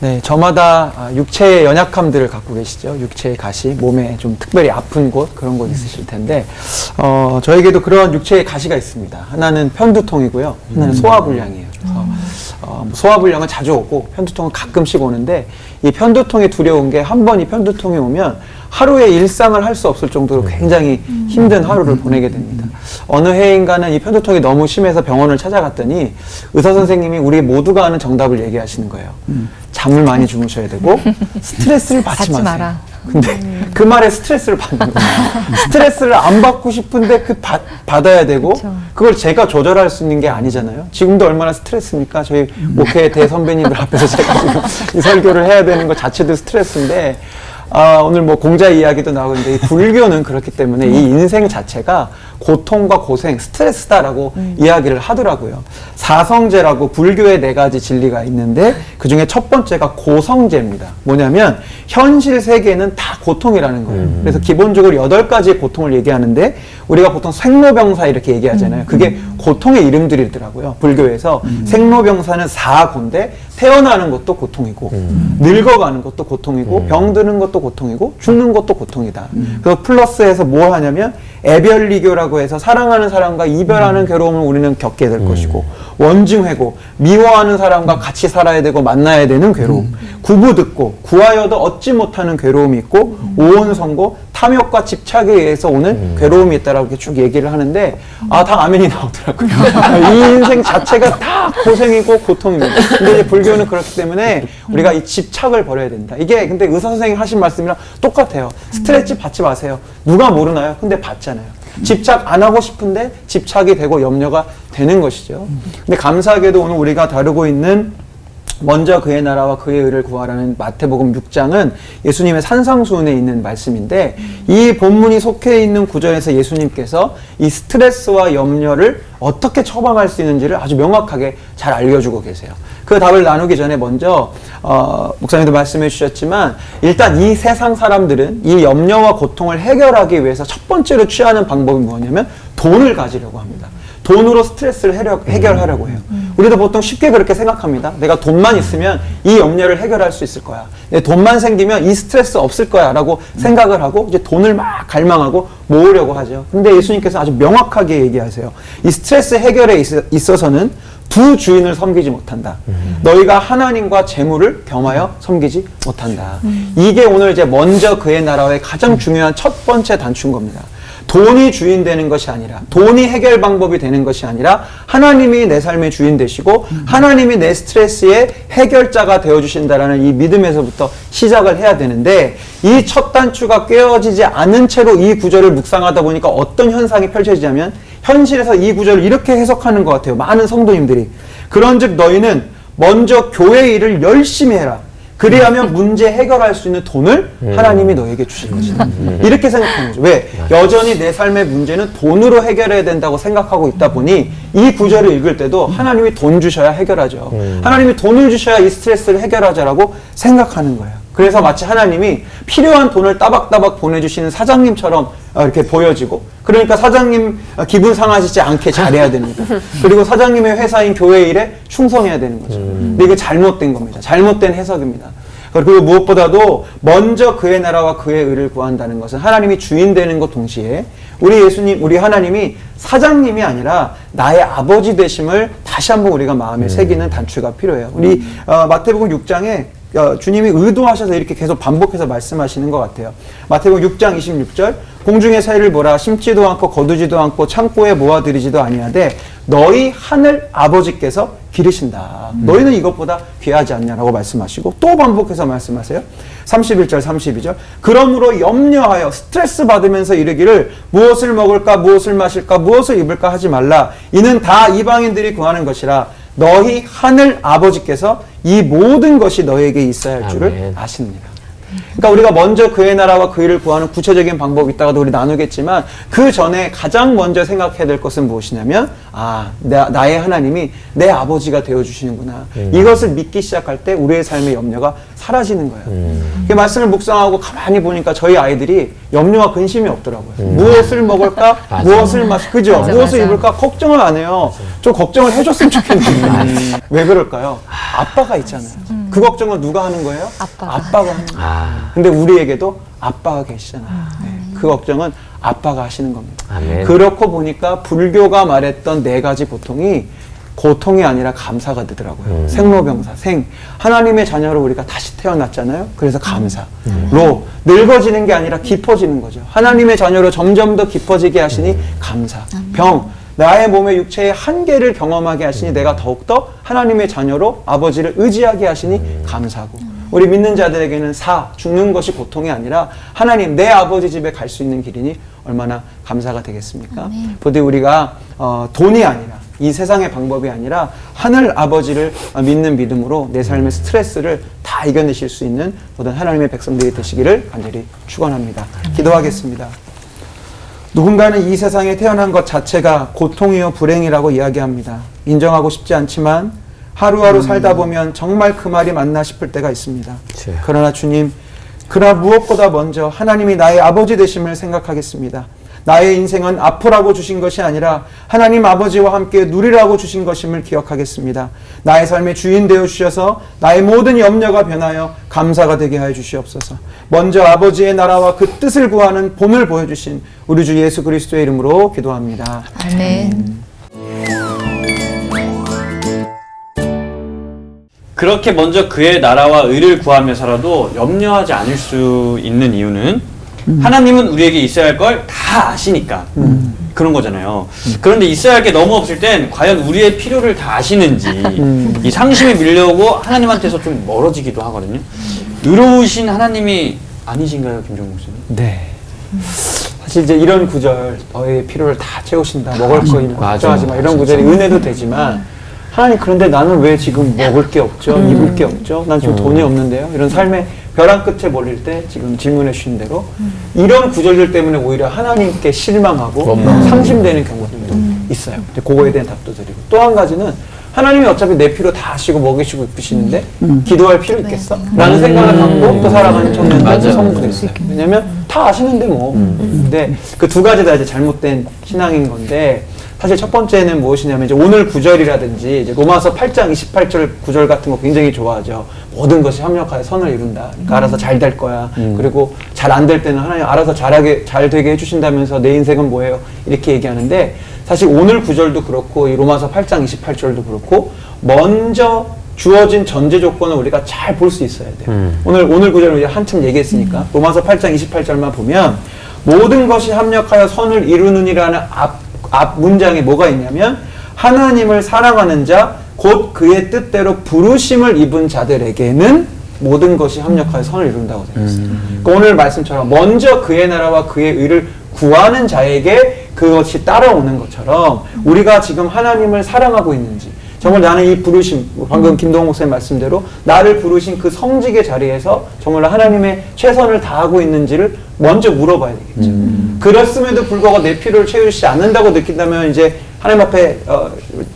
네, 저마다 육체의 연약함들을 갖고 계시죠. 육체의 가시, 몸에 좀 특별히 아픈 곳, 그런 곳 있으실 텐데, 저에게도 그런 육체의 가시가 있습니다. 하나는 편두통이고요. 하나는 소화불량이에요. 그래서, 소화불량은 자주 오고, 편두통은 가끔씩 오는데, 이 편두통이 두려운 게 한 번 이 편두통이 오면 하루에 일상을 할 수 없을 정도로 굉장히 힘든 하루를 보내게 됩니다. 어느 해인가는 이 편두통이 너무 심해서 병원을 찾아갔더니 의사 선생님이 우리 모두가 아는 정답을 얘기하시는 거예요. 잠을 많이 주무셔야 되고 스트레스를 받지 마세요. 근데 그 말에 스트레스를 받는 거예요. 스트레스를 안 받고 싶은데 받아야 되고 그걸 제가 조절할 수 있는 게 아니잖아요. 지금도 얼마나 스트레스입니까? 저희 목회 대선배님들 앞에서 제가 지금 이 설교를 해야 되는 것 자체도 스트레스인데 오늘 뭐 공자 이야기도 나오는데 이 불교는 그렇기 때문에 이 인생 자체가 고통과 고생, 스트레스다라고 이야기를 하더라고요. 사성제라고 불교의 4가지 진리가 있는데 그 중에 첫 번째가 고성제입니다. 뭐냐면 현실 세계는 다 고통이라는 거예요. 그래서 기본적으로 8가지의 고통을 얘기하는데 우리가 보통 생로병사 이렇게 얘기하잖아요. 그게 고통의 이름들이더라고요. 불교에서 생로병사는 4고인데 태어나는 것도 고통이고 늙어가는 것도 고통이고 병드는 것도 고통이고 죽는 것도 고통이다. 그래서 플러스해서 뭘 하냐면 애별리교라고 해서 사랑하는 사람과 이별하는 괴로움을 우리는 겪게 될 것이고 원증회고 미워하는 사람과 같이 살아야 되고 만나야 되는 괴로움 구부듣고 구하여도 얻지 못하는 괴로움이 있고 오온선고 탐욕과 집착에 의해서 오는 괴로움이 있다라고 이렇게 쭉 얘기를 하는데 다 아멘이 나오더라고요. 이 인생 자체가 다 고생이고 고통입니다. 근데 이제 불교는 그렇기 때문에 우리가 이 집착을 버려야 된다. 이게 근데 의사 선생님이 하신 말씀이랑 똑같아요. 스트레스 받지 마세요. 누가 모르나요? 근데 받잖아요. 집착 안 하고 싶은데 집착이 되고 염려가 되는 것이죠. 근데 감사하게도 오늘 우리가 다루고 있는 먼저 그의 나라와 그의 의를 구하라는 마태복음 6장은 예수님의 산상수훈에 있는 말씀인데 이 본문이 속해 있는 구절에서 예수님께서 이 스트레스와 염려를 어떻게 처방할 수 있는지를 아주 명확하게 잘 알려주고 계세요. 그 답을 나누기 전에 먼저 목사님도 말씀해 주셨지만 일단 이 세상 사람들은 이 염려와 고통을 해결하기 위해서 첫 번째로 취하는 방법이 뭐냐면 돈을 가지려고 합니다. 돈으로 스트레스를 해결하려고 해요. 우리도 보통 쉽게 그렇게 생각합니다. 내가 돈만 있으면 이 염려를 해결할 수 있을 거야. 내 돈만 생기면 이 스트레스 없을 거야 라고 생각을 하고 이제 돈을 막 갈망하고 모으려고 하죠. 근데 예수님께서 아주 명확하게 얘기하세요. 이 스트레스 해결에 있어서는 두 주인을 섬기지 못한다. 너희가 하나님과 재물을 겸하여 섬기지 못한다. 이게 오늘 이제 먼저 그의 나라의 가장 중요한 첫 번째 단추인 겁니다. 돈이 주인 되는 것이 아니라 돈이 해결 방법이 되는 것이 아니라 하나님이 내 삶의 주인 되시고 하나님이 내 스트레스의 해결자가 되어주신다라는 이 믿음에서부터 시작을 해야 되는데 이 첫 단추가 깨어지지 않은 채로 이 구절을 묵상하다 보니까 어떤 현상이 펼쳐지냐면 현실에서 이 구절을 이렇게 해석하는 것 같아요. 많은 성도님들이 그런즉 너희는 먼저 교회 일을 열심히 해라. 그리하면 문제 해결할 수 있는 돈을 하나님이 너에게 주실 것이다. 이렇게 생각하는 거죠. 왜? 여전히 내 삶의 문제는 돈으로 해결해야 된다고 생각하고 있다 보니 이 구절을 읽을 때도 하나님이 돈 주셔야 해결하죠. 하나님이 돈을 주셔야 이 스트레스를 해결하자라고 생각하는 거예요. 그래서 마치 하나님이 필요한 돈을 따박따박 보내주시는 사장님처럼 이렇게 보여지고 그러니까 사장님 기분 상하시지 않게 잘해야 됩니다. 그리고 사장님의 회사인 교회 일에 충성해야 되는 거죠. 근데 이게 잘못된 겁니다. 잘못된 해석입니다. 그리고 무엇보다도 먼저 그의 나라와 그의 의를 구한다는 것은 하나님이 주인 되는 것 동시에 우리 예수님, 우리 하나님이 사장님이 아니라 나의 아버지 되심을 다시 한번 우리가 마음에 새기는 단추가 필요해요. 우리 마태복음 6장에 주님이 의도하셔서 이렇게 계속 반복해서 말씀하시는 것 같아요. 마태복음 6장 26절 공중의 새를 보라 심지도 않고 거두지도 않고 창고에 모아들이지도 아니하되 너희 하늘 아버지께서 기르신다. 너희는 이것보다 귀하지 않냐라고 말씀하시고 또 반복해서 말씀하세요. 31절 32절 그러므로 염려하여 스트레스 받으면서 이르기를 무엇을 먹을까 무엇을 마실까 무엇을 입을까 하지 말라. 이는 다 이방인들이 구하는 것이라. 너희 하늘 아버지께서 이 모든 것이 너에게 있어야 할 줄을 아십니다. 그러니까 우리가 먼저 그의 나라와 그 일을 구하는 구체적인 방법이 있다가도 우리 나누겠지만 그 전에 가장 먼저 생각해야 될 것은 무엇이냐면 나의 하나님이 내 아버지가 되어주시는구나. 이것을 믿기 시작할 때 우리의 삶의 염려가 사라지는 거예요. 그 말씀을 묵상하고 가만히 보니까 저희 아이들이 염려와 근심이 없더라고요. 무엇을 먹을까? 무엇을 그죠? 무엇을 입을까? 걱정을 안 해요. 좀 걱정을 해줬으면 좋겠는데 왜 그럴까요? 아빠가 있잖아요. 그 걱정은 누가 하는 거예요? 아빠가 하는 거예요. 근데 우리에게도 아빠가 계시잖아요. 네. 그 걱정은 아빠가 하시는 겁니다. 아멘. 그렇고 보니까 불교가 말했던 4가지 고통이 고통이 아니라 감사가 되더라고요. 생로병사, 하나님의 자녀로 우리가 다시 태어났잖아요. 그래서 감사. 늙어지는 게 아니라 깊어지는 거죠. 하나님의 자녀로 점점 더 깊어지게 하시니 감사. 나의 몸의 육체의 한계를 경험하게 하시니 내가 더욱더 하나님의 자녀로 아버지를 의지하게 하시니 감사하고, 우리 믿는 자들에게는 죽는 것이 고통이 아니라 하나님 내 아버지 집에 갈 수 있는 길이니 얼마나 감사가 되겠습니까? 부디 우리가 돈이 아니라, 이 세상의 방법이 아니라 하늘 아버지를 믿는 믿음으로 내 삶의 스트레스를 다 이겨내실 수 있는 모든 하나님의 백성들이 되시기를 간절히 축원합니다. 기도하겠습니다. 누군가는 이 세상에 태어난 것 자체가 고통이요 불행이라고 이야기합니다. 인정하고 싶지 않지만 하루하루 살다 보면 정말 그 말이 맞나 싶을 때가 있습니다. 그러나 주님, 그러나 무엇보다 먼저 하나님이 나의 아버지 되심을 생각하겠습니다. 나의 인생은 아프라고 주신 것이 아니라 하나님 아버지와 함께 누리라고 주신 것임을 기억하겠습니다. 나의 삶의 주인 되어 주셔서 나의 모든 염려가 변하여 감사가 되게 하여 주시옵소서. 먼저 아버지의 나라와 그 뜻을 구하는 본을 보여주신 우리 주 예수 그리스도의 이름으로 기도합니다. 아멘. 그렇게 먼저 그의 나라와 의를 구하면서라도 염려하지 않을 수 있는 이유는 하나님은 우리에게 있어야 할 걸 다 아시니까 그런 거잖아요. 그런데 있어야 할 게 너무 없을 땐 과연 우리의 필요를 다 아시는지 이 상심이 밀려오고 하나님한테서 좀 멀어지기도 하거든요. 의로우신 하나님이 아니신가요, 김종국 목사님? 네. 사실 이제 이런 구절, 너의 필요를 다 채우신다, 먹을 거 걱정하지 마, 이런 구절이 은혜도 되지만, 하나님 그런데 나는 왜 지금 먹을 게 없죠? 입을 게 없죠? 난 지금 돈이 없는데요? 이런 삶의 벼랑 끝에 몰릴 때 지금 질문해 주신 대로 이런 구절들 때문에 오히려 하나님께 실망하고 상심되는 경우들도 있어요. 그거에 대한 답도 드리고, 또 한 가지는 하나님이 어차피 내 필요 다 아시고 먹이시고 입으시는데 기도할 필요 있겠어? 라는 생각을 갖고 또 살아가는 청년들, 성도도 있어요. 왜냐면 다 아시는데 뭐. 근데 그 두 가지 다 이제 잘못된 신앙인 건데, 사실 첫 번째는 무엇이냐면 이제 오늘 구절이라든지 이제 로마서 8장 28절 구절 같은 거 굉장히 좋아하죠. 모든 것이 합력하여 선을 이룬다. 그러니까 알아서 잘 될 거야. 그리고 잘 안 될 때는 하나님 알아서 잘 되게 해주신다면서 내 인생은 뭐예요? 이렇게 얘기하는데, 사실 오늘 구절도 그렇고 이 로마서 8장 28절도 그렇고 먼저 주어진 전제 조건을 우리가 잘 볼 수 있어야 돼요. 오늘 구절을 우리가 한참 얘기했으니까 로마서 8장 28절만 보면 모든 것이 합력하여 선을 이루느니라는 앞 문장에 뭐가 있냐면, 하나님을 사랑하는 자 곧 그의 뜻대로 부르심을 입은 자들에게는 모든 것이 합력하여 선을 이룬다고 되어 있어요. 그러니까 오늘 말씀처럼 먼저 그의 나라와 그의 의를 구하는 자에게 그것이 따라오는 것처럼 우리가 지금 하나님을 사랑하고 있는지, 정말 나는 이 부르심, 방금 김동욱 목사님 말씀대로 나를 부르신 그 성직의 자리에서 정말 하나님의 최선을 다하고 있는지를 먼저 물어봐야 되겠죠. 그렇음에도 불구하고 내 필요를 채우시지 않는다고 느낀다면 이제 하나님 앞에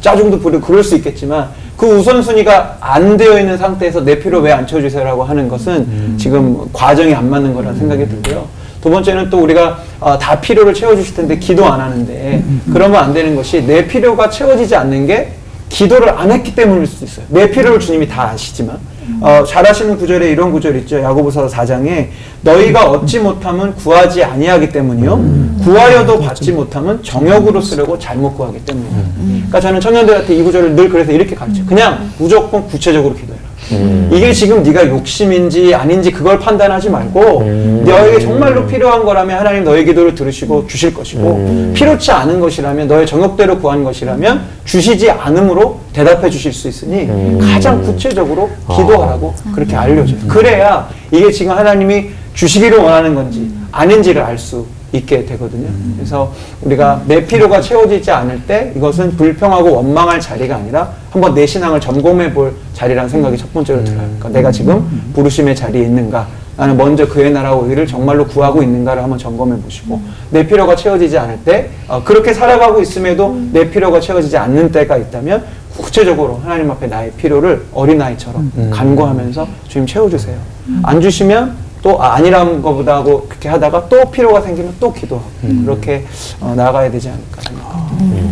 짜증도 부리고 그럴 수 있겠지만, 그 우선순위가 안 되어 있는 상태에서 내 필요 왜 안 채워주세요라고 하는 것은 지금 과정이 안 맞는 거라는 생각이 들고요. 두 번째는 또 우리가 다 필요를 채워주실 텐데 기도 안 하는데, 그러면 안 되는 것이 내 필요가 채워지지 않는 게 기도를 안 했기 때문일 수도 있어요. 내 필요를 주님이 다 아시지만, 잘 아시는 구절에 이런 구절 있죠. 야고보서 4장에 너희가 얻지 못하면 구하지 아니하기 때문이요, 구하려도 받지 못하면 정욕으로 쓰려고 잘못 구하기 때문이에요. 그러니까 저는 청년들한테 이 구절을 늘 그래서 이렇게 가르쳐요. 그냥 무조건 구체적으로 기도해라. 이게 지금 네가 욕심인지 아닌지 그걸 판단하지 말고, 너에게 정말로 필요한 거라면 하나님 너의 기도를 들으시고 주실 것이고, 필요치 않은 것이라면, 너의 정욕대로 구한 것이라면 주시지 않음으로 대답해 주실 수 있으니 가장 구체적으로 기도하라고 그렇게 알려줘요. 그래야 이게 지금 하나님이 주시기를 원하는 건지 아닌지를 알 수 있게 되거든요. 그래서 우리가 내 필요가 채워지지 않을 때 이것은 불평하고 원망할 자리가 아니라 한번 내 신앙을 점검해 볼 자리라는 생각이 첫 번째로 들어요. 그러니까 내가 지금 부르심의 자리에 있는가, 나는 먼저 그의 나라와 의를 정말로 구하고 있는가를 한번 점검해 보시고, 내 필요가 채워지지 않을 때 그렇게 살아가고 있음에도 내 필요가 채워지지 않는 때가 있다면 구체적으로 하나님 앞에 나의 필요를 어린아이처럼 간구하면서 주님 채워주세요. 안 주시면 또 아니라는 것보다 하고 그렇게 하다가 또 필요가 생기면 또 기도하고 그렇게 나아가야 되지 않을까 생각합니다.